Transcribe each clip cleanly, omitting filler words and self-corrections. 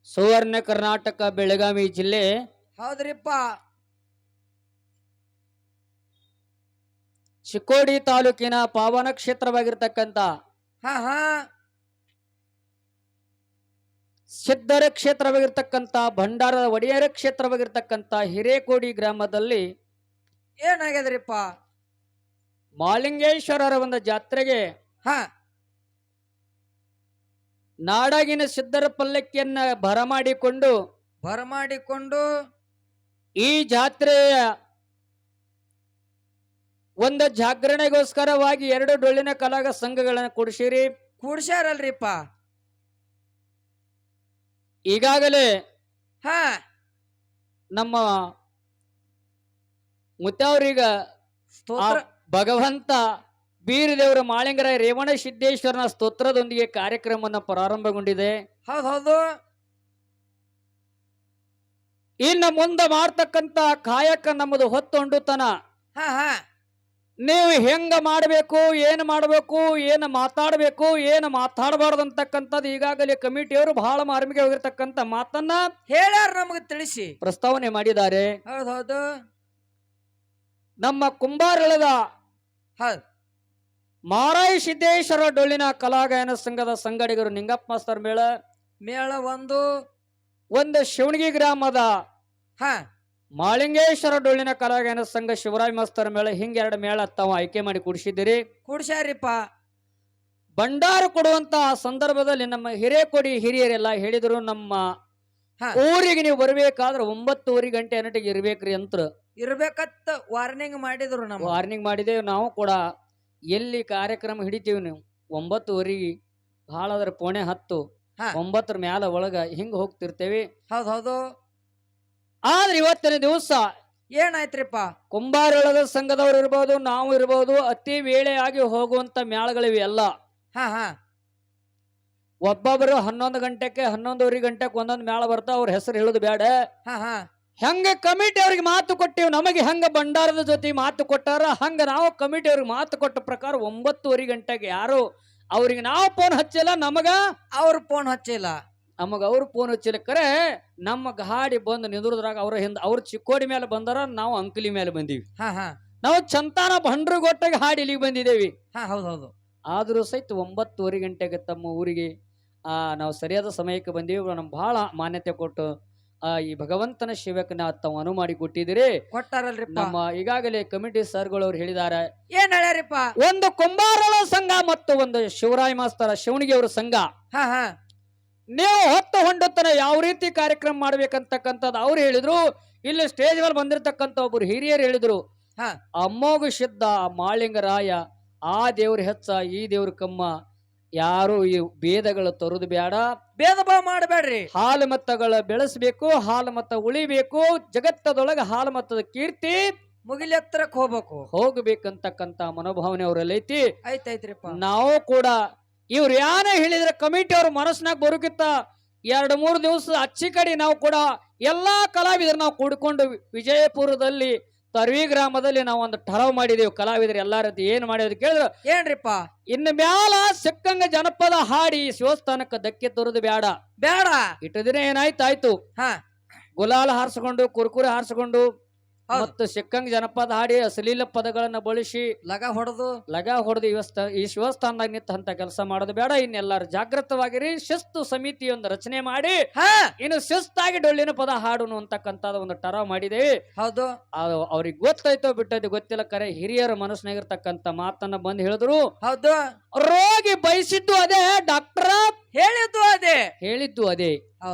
ಸುವರ್ಣ ಕರ್ನಾಟಕ ಬೆಳಗಾವಿ ಜಿಲ್ಲೆ ಹೌದ್ರಿಪ್ಪ. ಚಿಕ್ಕೋಡಿ ತಾಲೂಕಿನ ಪಾವನ ಕ್ಷೇತ್ರವಾಗಿರ್ತಕ್ಕಂಥ ಹಾ ಹಾ ಸಿದ್ಧರ ಕ್ಷೇತ್ರವಾಗಿರ್ತಕ್ಕಂಥ ಭಂಡಾರದ ಒಡೆಯರ ಕ್ಷೇತ್ರವಾಗಿರ್ತಕ್ಕಂಥ ಹಿರೇಕೋಡಿ ಗ್ರಾಮದಲ್ಲಿ ಏನಾಗ್ಯದ್ರಿಪ್ಪ? ಮಾಲಿಂಗೇಶ್ವರರ ಒಂದು ಜಾತ್ರೆಗೆ ಹಾ ನಾಡಾಗಿನ ಸಿದ್ಧರ ಪಲ್ಲಕ್ಕಿಯನ್ನ ಬರಮಾಡಿಕೊಂಡು ಈ ಜಾತ್ರೆಯ ಒಂದು ಜಾಗರಣೆಗೋಸ್ಕರವಾಗಿ 2 ಡೊಳ್ಳಿನ ಕಲಾಗ ಸಂಘಗಳನ್ನು ಕೂಡ್ಸ್ಯಾರಲ್ರಿಪ್ಪ. ಈಗಾಗಲೇ ಹಾ ನಮ್ಮ ಮುತ್ತವ್ರೀಗ ಸ್ತೋತ್ರ ಭಗವಂತ ಬೀರದೇವರ ಮಾಳಿಂಗರ ರೇವಣ ಸಿದ್ದೇಶ್ವರನ ಸ್ತೋತ್ರದೊಂದಿಗೆ ಕಾರ್ಯಕ್ರಮವನ್ನು ಪ್ರಾರಂಭಗೊಂಡಿದೆ. ಹೌದು. ಇನ್ನು ಮುಂದೆ ಮಾಡ್ತಕ್ಕಂತ ಕಾಯಕ ನಮ್ಮದು ಹೊತ್ತೊಂಡುತನ. ಹಾ ಹಾ ನೀವು ಹೆಂಗ ಮಾಡಬೇಕು, ಏನು ಮಾಡಬೇಕು, ಏನು ಮಾತಾಡಬೇಕು, ಏನು ಮಾತಾಡಬಾರ್ದು ಅಂತಕ್ಕಂಥದ್ದು ಈಗಾಗಲೇ ಕಮಿಟಿಯವರು ಬಹಳ ಮಾರ್ಮಿಗೆ ಹೋಗಿರ್ತಕ್ಕಂಥ ಮಾತನ್ನ ಹೇಳ್ಯಾರ, ನಮಗೆ ತಿಳಿಸಿ ಪ್ರಸ್ತಾವನೆ ಮಾಡಿದ್ದಾರೆ. ಹೌದು. ನಮ್ಮ ಕುಂಬಾರಳದ ಮಾರಾಯ ಸಿದ್ದೇಶ್ವರ ಡೊಳ್ಳಿನ ಕಲಾಗಾಯನ ಸಂಘದ ಸಂಗಡಿಗರು ನಿಂಗಪ್ಪ ಮಾಸ್ತರ್ ಮೇಳ ಒಂದು ಶಿವಣಗಿ ಗ್ರಾಮದ ಮಾಳಿಂಗೇಶ್ವರ ಡೊಳ್ಳಿನ ಕಲಾಗಾಯನ ಸಂಘ ಶಿವರಾಜ್ ಮಾಸ್ತರ್ ಮೇಳ, ಹಿಂಗ 2 ಮೇಳ ತಾವು ಆಯ್ಕೆ ಮಾಡಿ ಕೂಡ್ಸ್ಯಾರಿಪ್ಪ. ಭಂಡಾರ ಕೊಡುವಂತ ಸಂದರ್ಭದಲ್ಲಿ ನಮ್ಮ ಹಿರೇಕೊಡಿ ಹಿರಿಯರೆಲ್ಲ ಹೇಳಿದ್ರು, ನಮ್ಮ ಊರಿಗೆ ನೀವು ಬರ್ಬೇಕಾದ್ರೆ 9:30 ಗಂಟೆ ಅನ್ನಟಿಗೆ ಇರ್ಬೇಕ್ರಿ ಅಂತ ಇರ್ಬೇಕತ್ತ ವಾರ್ನಿಂಗ್ ಮಾಡಿದ್ರು. ವಾರ್ನಿಂಗ್ ಮಾಡಿದೇವು ನಾವು ಕೂಡ. ಎಲ್ಲಿ ಕಾರ್ಯಕ್ರಮ ಹಿಡಿತೀವಿ ನೀವು 9:30 ಭಾಳ ಅದ್ರ 9:10 9 ಮ್ಯಾಲ ಒಳಗ ಹಿಂಗ ಹೋಗ್ತಿರ್ತೇವಿ. ಹೌದು. ಆದ್ರೆ ಇವತ್ತಿನ ದಿವಸ ಏನಾಯ್ತ್ರಿಪ್ಪ? ಕುಂಬಾರಳದ ಸಂಘದವ್ರು ಇರ್ಬೋದು, ನಾವು ಇರ್ಬೋದು, ಅತಿ ವೇಳೆಯಾಗಿ ಹೋಗುವಂತ ಮೇಳಗಳಿವೆ ಎಲ್ಲ. ಒಬ್ಬೊಬ್ಬರು 11 ಗಂಟೆಗೆ 11:30 ಗಂಟೆಗೆ ಒಂದೊಂದು ಮೇಳ ಬರ್ತಾವ. ಅವ್ರ ಹೆಸರು ಹೇಳುದು ಬೇಡ. ಹೆಂಗ ಕಮಿಟಿ ಅವ್ರಿಗೆ ಮಾತು ಕೊಟ್ಟಿವಿ, ನಮಗೆ ಹೆಂಗ ಭಂಡಾರದ ಜೊತೆ ಮಾತು ಕೊಟ್ಟಾರ ಹಂಗ ನಾವು ಕಮಿಟಿ ಅವ್ರಿಗೆ ಮಾತು ಕೊಟ್ಟ ಪ್ರಕಾರ 9:30 ಗಂಟೆಗೆ ಯಾರು ಅವ್ರಿಗೆ ನಾವು ಫೋನ್ ಹಚ್ಚಿಲ್ಲ, ನಮಗ ಅವ್ರ ಫೋನ್ ಹಚ್ಚಿಲ್ಲ, ನಮಗ ಅವ್ರು ಫೋನ್ ಹಚ್ಚಿಲ್ಲ. ಕರೆ ನಮ್ಮ ಗಾಡಿ ಬಂದು ನಿಂದ್ರದ್ರಾಗ ಅವ್ರ ಹಿಂದ ಅವ್ರ ಚಿಕ್ಕೋಡಿ ಮೇಲೆ ಬಂದಾರ, ನಾವು ಅಂಕಲಿ ಮೇಲೆ ಬಂದೀವಿ. ನಾವು ಚಂತಾನ ಭಂಡ್ರಗೊಟ್ಟಾಗಿ ಹಾಡಿ ಇಲ್ಲಿಗೆ ಬಂದಿದ್ದೇವಿ. ಹೌದು. ಆದ್ರೂ ಸಹಿತ 9:30 ಗಂಟೆಗೆ ತಮ್ಮ ಊರಿಗೆ ನಾವು ಸರಿಯಾದ ಸಮಯಕ್ಕೆ ಬಂದೀವಿ. ನಮ್ಗೆ ಬಹಳ ಮಾನ್ಯತೆ ಕೊಟ್ಟು ಈ ಭಗವಂತನ ಸೇವಕನ ತಾವು ಅನು ಮಾಡಿ ಕೊಟ್ಟಾರಲ್ರಿ. ನಮ್ಮ ಈಗಾಗಲೇ ಕಮಿಟಿ ಸರ್ಗಳು ಅವ್ರು ಹೇಳಿದ್ದಾರೆ. ಏನ್ ಹೇಳ್ಯಾರಿಪ್ಪ? ಒಂದು ಕುಂಬಾರಳ ಸಂಘ ಮತ್ತು ಒಂದು ಶಿವರಾಯ ಮಾಸ್ತರ ಶಿವಣಿಗೆ ಅವರ ಸಂಘ, ನೀವು ಹೊತ್ತು ಹೊಂಡತನ ಯಾವ ರೀತಿ ಕಾರ್ಯಕ್ರಮ ಮಾಡ್ಬೇಕಂತಕ್ಕಂಥದ್ದು ಅವ್ರು ಹೇಳಿದ್ರು. ಇಲ್ಲಿ ಸ್ಟೇಜ್ ಮೇಲೆ ಬಂದಿರತಕ್ಕಂಥ ಒಬ್ಬರು ಹಿರಿಯರು ಹೇಳಿದ್ರು, ಅಮ್ಮೋಗು ಸಿದ್ಧ ಮಾಳಿಂಗರಾಯ, ಆ ದೇವ್ರ ಹೆಚ್ಚ ಈ ದೇವ್ರ ಕಮ್ಮ, ಯಾರು ಈ ಭೇದಗಳು ತರುದು ಬೇಡ, ಭೇದ ಭಾವ ಮಾಡಬೇಡ್ರಿ, ಹಾಲು ಮತ್ತಗಳ ಬೆಳೆಸಬೇಕು, ಹಾಲು ಮತ್ತ ಉಳಿಬೇಕು, ಜಗತ್ತದೊಳಗೆ ಹಾಲು ಮತ್ತದ ಕೀರ್ತಿ ಮುಗಿಲೆತ್ತರಕ್ಕೆ ಹೋಗ್ಬೇಕಂತಕ್ಕಂತ ಮನೋಭಾವನೆ ಅವರಲ್ಲಿ ಐತಿ. ಐತ್ರಿಪ್ಪ. ನಾವು ಕೂಡ ಇವ್ರು ಯಾನೇ ಹೇಳಿದ್ರೆ ಕಮಿಟಿ ಅವ್ರ ಮನಸ್ಸಿನಾಗ ಬರೋಕಿತ್ತ 2-3 ದಿವಸ ಅಚ್ಚಿ ಕಡೆ ನಾವು ಕೂಡ ಎಲ್ಲಾ ಕಲಾವಿದರು ನಾವು ಕೂಡಿಕೊಂಡು ವಿಜಯಪುರದಲ್ಲಿ ತರ್ವಿ ಗ್ರಾಮದಲ್ಲಿ ನಾವು ಒಂದು ಠರಾವ್ ಮಾಡಿದೇವು. ಕಲಾವಿದರು ಎಲ್ಲಾರ ಏನ್ ಮಾಡಿದ್ರು ಕೇಳಿದ್ರು, ಏನ್ರಿಪ್ಪ? ಇನ್ನು ಮ್ಯಾಲ ಸಿಕ್ಕಂಗ ಜನಪದ ಹಾಡಿ ಶಿವಸ್ಥಾನಕ್ಕೆ ಧಕ್ಕೆ ತೋರುದು ಬೇಡ. ಇಟ್ಟು ದಿನ ಏನಾಯ್ತಾಯ್ತು, ಗುಲಾಲ್ ಹಾರಿಸಿಕೊಂಡು ಕುರ್ಕುರೆ ಹಾರಿಸಿಕೊಂಡು ಮತ್ತು ಸಿಕ್ಕಂಗ ಜನಪದ ಹಾಡಿ ಅಶ್ಲೀಲ ಪದಗಳನ್ನ ಬಳಸಿ ಲಗ ಹೊಡೆದು ಈ ಶಿವಸ್ಥಾನದಾಗ ನಿಂತ ಅಂತ ಕೆಲಸ ಮಾಡೋದು ಬೇಡ. ಇನ್ನೆಲ್ಲಾರು ಜಾಗೃತವಾಗಿರಿ, ಶಿಸ್ತು ಸಮಿತಿಯೊಂದು ರಚನೆ ಮಾಡಿ ಇನ್ನು ಶಿಸ್ತಾಗಿ ಡೊಳ್ಳಿನ ಪದ ಹಾಡುನು ಅಂತಕ್ಕಂಥದ್ದು ಒಂದು ಠರಾವ್ ಮಾಡಿದೇವಿ. ಹೌದು. ಅವ್ರಿಗೆ ಗೊತ್ತಾಯ್ತೋ ಬಿಟ್ಟದ್ದು ಗೊತ್ತಿಲ್ಲ, ಕರೆ ಹಿರಿಯರ ಮನಸ್ಸಿನಾಗಿರ್ತಕ್ಕಂಥ ಮಾತನ್ನ ಬಂದು ಹೇಳಿದ್ರು. ಹೌದು. ರೋಗಿ ಬಯಸಿದ್ದು ಅದೇ, ಡಾಕ್ಟರ್ ಹೇಳಿದ್ದು ಅದೇ.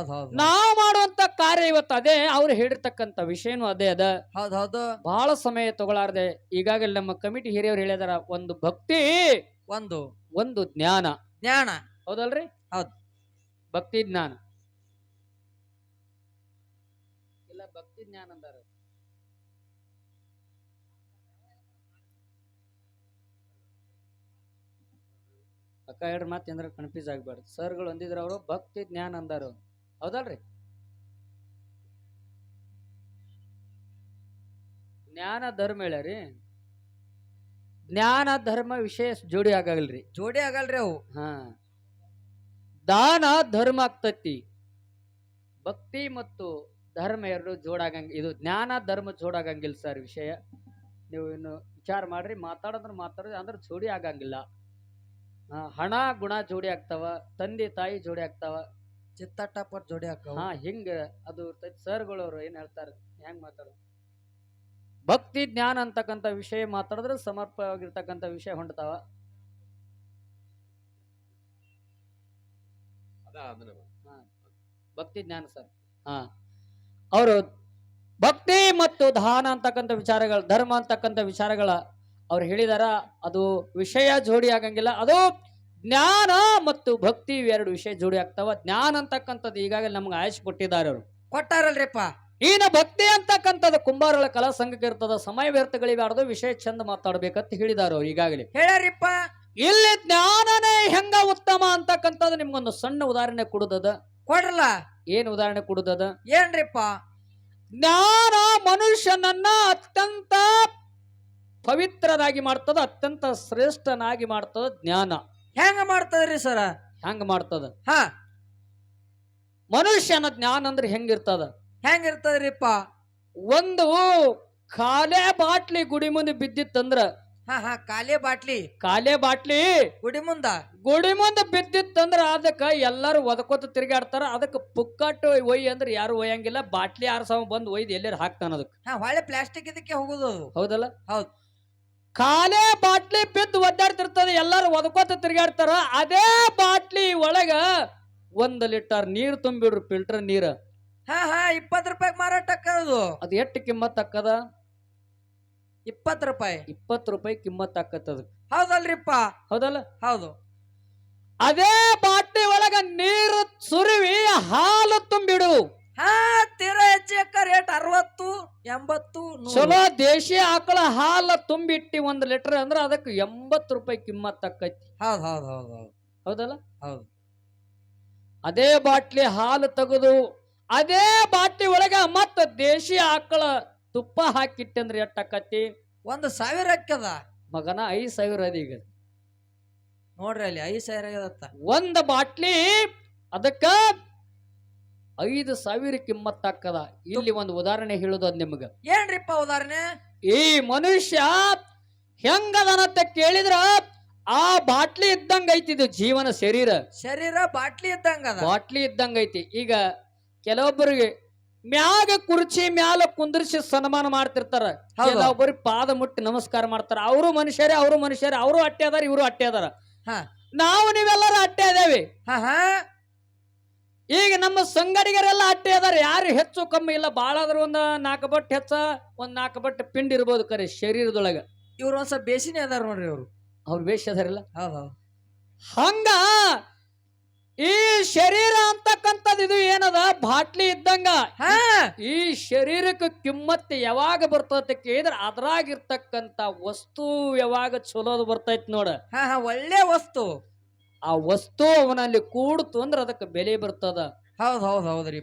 ನಾವು ಮಾಡುವಂತ ಕಾರ್ಯ ಇವತ್ತು ಅದೇ, ಅವ್ರು ಹೇಳಿರ್ತಕ್ಕಂಥ ವಿಷಯನೂ ಅದೇ ಅದ. ಹೌದು. ಬಹಳ ಸಮಯ ತಗೊಳ್ಳಾರ್ದೆ ಈಗಾಗಲೇ ನಮ್ಮ ಕಮಿಟಿ ಹಿರಿಯವರು ಹೇಳಿದಾರ, ಒಂದು ಭಕ್ತಿ, ಒಂದು ಜ್ಞಾನ. ಹೌದಲ್ರಿ? ಹೌದು. ಭಕ್ತಿ ಜ್ಞಾನ ಇಲ್ಲ, ಭಕ್ತಿ ಜ್ಞಾನ ಅಂದಾರ. ಅಕ್ಕ ಹೇಳ್ರಿ, ಮತ್ತೆ ಏನಾರ ಕನ್ಫ್ಯೂಸ್ ಆಗ್ಬಾರ್ದು. ಸರ್ಗಳು ಅಂದಿದ್ರು, ಅವರು ಭಕ್ತಿ ಜ್ಞಾನ ಅಂದಾರ. ಹೌದಲ್ರಿ? ಜ್ಞಾನ ಧರ್ಮ ಹೇಳ್ಯಾರಿ. ಜ್ಞಾನ ಧರ್ಮ ವಿಷಯ ಜೋಡಿ ಆಗಲ್ರಿ ಅವು. ದಾನ ಧರ್ಮ ಆಗ್ತತಿ, ಭಕ್ತಿ ಮತ್ತು ಧರ್ಮ ಎರಡು ಜೋಡಾಗಂಗ, ಇದು ಜ್ಞಾನ ಧರ್ಮ ಜೋಡಾಗಂಗಿಲ್ಲ ಸರ್. ವಿಷಯ ನೀವು ಇನ್ನು ವಿಚಾರ ಮಾಡ್ರಿ. ಮಾತಾಡೋದು ಅಂದ್ರೆ ಜೋಡಿ ಆಗಂಗಿಲ್ಲ. ಹಣ ಗುಣ ಜೋಡಿ ಆಗ್ತಾವ, ತಂದೆ ತಾಯಿ ಜೋಡಿ ಆಗ್ತಾವ, ಚಿತ್ತಟ್ಟಪ್ಪರ್ ಜೋಡಿ ಹಾಕವ. ಹಿಂಗ ಅದು ಸರ್ಗಳವ್ರು ಏನ್ ಹೇಳ್ತಾರ, ಹೆಂಗ್ ಮಾತಾಡೋದು. ಭಕ್ತಿ ಜ್ಞಾನ ಅಂತಕ್ಕಂಥ ವಿಷಯ ಮಾತಾಡಿದ್ರೆ ಸಮರ್ಪವಾಗಿರ್ತಕ್ಕಂಥ ವಿಷಯ ಹೊಂಡ್ತಾವ. ಭಕ್ತಿ ಜ್ಞಾನ ಸರ್. ಅವರು ಭಕ್ತಿ ಮತ್ತು ದಾನ ಅಂತಕ್ಕಂಥ ವಿಚಾರಗಳು, ಧರ್ಮ ಅಂತಕ್ಕಂಥ ವಿಚಾರಗಳ ಅವ್ರು ಹೇಳಿದಾರ. ಅದು ವಿಷಯ ಜೋಡಿ ಆಗಂಗಿಲ್ಲ. ಅದು ಜ್ಞಾನ ಮತ್ತು ಭಕ್ತಿ ಎರಡು ವಿಷಯ ಜೋಡಿ ಆಗ್ತಾವ. ಜ್ಞಾನ ಅಂತಕ್ಕಂಥದ್ದು ಈಗಾಗಲೇ ನಮ್ಗೆ ಆಯಸ್ ಕೊಟ್ಟಿದ್ದಾರೆ ಅವರು, ಕೊಟ್ಟಾರಲ್ರಿಪ್ಪ. ಇನ್ನು ಭಕ್ತಿ ಅಂತಕ್ಕಂಥದ್ದು ಕುಂಬಾರಗಳ ಕಲಾ ಸಂಘಕ್ಕೆ ಇರ್ತದ. ಸಮಯ ವ್ಯರ್ಥಗಳಿಗಾಡ್ದು ವಿಷಯ ಚಂದ ಮಾತಾಡ್ಬೇಕಂತ ಹೇಳಿದಾರ ಅವ್ರು ಈಗಾಗಲೇ ಹೇಳ್ಯಾರಿಪ್ಪ. ಇಲ್ಲಿ ಜ್ಞಾನನೇ ಹೆಂಗ ಉತ್ತಮ ಅಂತಕ್ಕಂಥದ್ದು ನಿಮ್ಗೊಂದು ಸಣ್ಣ ಉದಾಹರಣೆ ಕೊಡುದದ. ಕೊಡ್ರಲ್ಲ. ಏನ್ ಉದಾಹರಣೆ ಕೊಡುದದ? ಏನ್ರಿಪ್ಪ? ಜ್ಞಾನ ಮನುಷ್ಯನನ್ನ ಅತ್ಯಂತ ಪವಿತ್ರನಾಗಿ ಮಾಡ್ತದ, ಅತ್ಯಂತ ಶ್ರೇಷ್ಠನಾಗಿ ಮಾಡ್ತದ. ಜ್ಞಾನ ಹೆಂಗ ಮಾಡ್ತದ್ರಿ ಸರ? ಹೆಂಗ ಮಾಡ್ತದ? ಹಾ, ಮನುಷ್ಯನ ಜ್ಞಾನ ಅಂದ್ರೆ ಹೆಂಗಿರ್ತದ? ಹೆಂಗಿರ್ತದ್ರಿಪ್ಪ? ಒಂದು ಖಾಲೆ ಬಾಟ್ಲಿ ಗುಡಿ ಮುಂದೆ ಬಿದ್ದಿತ್ತಂದ್ರ, ಕಾಲೇ ಬಾಟ್ಲಿ, ಖಾಲೆ ಬಾಟ್ಲಿ ಗುಡಿ ಮುಂದ ಬಿದ್ದಿತ್ತಂದ್ರ ಅದಕ್ಕ ಎಲ್ಲಾರು ಒದಕೋತ ತಿರ್ಗಾಡ್ತಾರ. ಅದಕ್ಕೆ ಪುಕ್ಕಟ್ಟು ಒಯ್ ಅಂದ್ರೆ ಯಾರು ಒಯ್ಯಂಗಿಲ್ಲ. ಬಾಟ್ಲಿ ಆರ್ಸವ ಬಂದು ಒಯ್ದು ಎಲ್ಲಾರು ಹಾಕ್ತಾನ ಅದಕ್ಕೆ. ಹೊಳೆ ಪ್ಲಾಸ್ಟಿಕ್ ಇದಕ್ಕೆ ಹೋಗುದು ಅದು. ಹೌದಲ್ಲ? ಹೌದು. ಖಾಲೆ ಬಾಟ್ಲಿ ಬಿದ್ದು ಒದ್ದಾಡ್ತಿರ್ತದ, ಎಲ್ಲಾರು ಒದಕೋತ ತಿರ್ಗಾಡ್ತಾರ. ಅದೇ ಬಾಟ್ಲಿ ಒಳಗ 1 ಲೀಟರ್ ನೀರ್ ತುಂಬಿಡ್ರು, ಫಿಲ್ಟರ್ ನೀರ್. 20 ರೂಪಾಯಿ ಮಾರಾಟ ಅಕ್ಕದು. ಅದು ಎಷ್ಟು ಕಿಮ್ಮತ್ ಅಕ್ಕದ? 20 ರೂಪಾಯಿ. 20 ರೂಪಾಯಿ ಕಿಮ್ಮತ್ ಆಕತ್ತದ. ಹೌದಲ್ರಿಪ್ಪ? ಹೌದಲ್ಲ? ಹೌದು. ಅದೇ ಬಾಟ್ಲಿ ಒಳಗ ನೀರು ಸುರಿವಿ ಹಾಲು ತುಂಬಿಡು. ತೀರಾ ಹೆಚ್ಚು ರೇಟ್ 60, 80, 100. ಚಲೋ ದೇಶಿ ಆಕಳ ಹಾಲು ತುಂಬಿಟ್ಟಿ 1 ಲೀಟರ್ ಅಂದ್ರ ಅದಕ್ಕೆ 80 ರೂಪಾಯಿ ಕಿಮ್ಮತ್ ಆಕೈತಿ. ಹೌದಲ್ಲ? ಹೌದು. ಅದೇ ಬಾಟ್ಲಿ ಹಾಲು ತೆಗೆದು ಅದೇ ಬಾಟ್ಲಿ ಒಳಗ ಮತ್ತ ದೇಶಿ ಆಕಳ ತುಪ್ಪ ಹಾಕಿಟ್ಟೆ ಅಂದ್ರೆ ಎಷ್ಟ್ ಆಕತಿ? 1,000 ಅಕ್ಕದ ಮಗನ. 5,000 ಅದ ಈಗ. ನೋಡ್ರಿ ಅಲ್ಲಿ 5,000 ಆಗದತ್ತ ಒಂದ್ ಬಾಟ್ಲಿ. ಅದಕ್ಕ 5,000 ಕಿಮ್ಮತ್ ಆಕ್ಕದ. ಇಲ್ಲಿ ಒಂದು ಉದಾಹರಣೆ ಹೇಳುದು ಅದ್ ನಿಮ್ಗ. ಏನ್ರಿಪ್ಪ ಉದಾಹರಣೆ? ಈ ಮನುಷ್ಯ ಹೆಂಗದನಂತ ಕೇಳಿದ್ರ ಆ ಬಾಟ್ಲಿ ಇದ್ದಂಗ ಐತಿ. ಇದು ಜೀವನ ಶರೀರ ಬಾಟ್ಲಿ ಇದ್ದಂಗ ಅದ. ಬಾಟ್ಲಿ ಇದ್ದಂಗ ಐತಿ. ಈಗ ಕೆಲವೊಬ್ಬರಿಗೆ ಮ್ಯಾಗ ಕುರ್ಚಿ ಮ್ಯಾಲ ಕುಂದ್ರಿಸಿ ಸನ್ಮಾನ ಮಾಡ್ತಿರ್ತಾರ. ಕೆಲವೊಬ್ಬರಿಗೆ ಪಾದ ಮುಟ್ಟಿ ನಮಸ್ಕಾರ ಮಾಡ್ತಾರ. ಅವರು ಮನುಷ್ಯರೇ, ಅವರು ಅಟ್ಟೆ ಅದಾರ, ಇವರು ಅಟ್ಟೆ ಅದಾರ. ನಾವು ನೀವೆಲ್ಲರೂ ಅಟ್ಟೆ ಅದೇವಿ. ಈಗ ನಮ್ಮ ಸಂಗಡಿಗರೆಲ್ಲ ಅಟ್ಟೆ ಅದಾರ. ಯಾರು ಹೆಚ್ಚು ಕಮ್ಮಿ ಇಲ್ಲ. ಬಾಳ ಆದ್ರ 4 ಬಟ್ ಹೆಚ್ಚ, 4 ಬಟ್ ಪಿಂಡ್ ಇರ್ಬೋದು ಕರೆ ಶರೀರದೊಳಗ. ಇವ್ರು ಒಂದ್ಸ ಬೇಸಿನೇ ಅದಾರ ನೋಡ್ರಿ. ಅವ್ರು ಬೇಷ್ ಅದಾರಲ್ಲ. ಹಂಗ ಈ ಶರೀರ ಅಂತಕ್ಕಂಥದ್ದು ಇದು ಏನದ ಬಾಟ್ಲಿ ಇದ್ದಂಗ. ಈ ಶರೀರಕ್ಕೆ ಕಿಮ್ಮತ್ ಯಾವಾಗ ಬರ್ತೈತೆ ಕೇಳಿದ್ರೆ ಅದ್ರಾಗಿರ್ತಕ್ಕಂಥ ವಸ್ತು ಯಾವಾಗ ಚಲೋದು ಬರ್ತೈತಿ ನೋಡ. ಒಳ್ಳೆ ವಸ್ತು. ಆ ವಸ್ತು ಅವನಲ್ಲಿ ಕೂಡ್ತು ಅಂದ್ರೆ ಅದಕ್ಕೆ ಬೆಲೆ ಬರ್ತದ. ಹೌದ್ರಿ.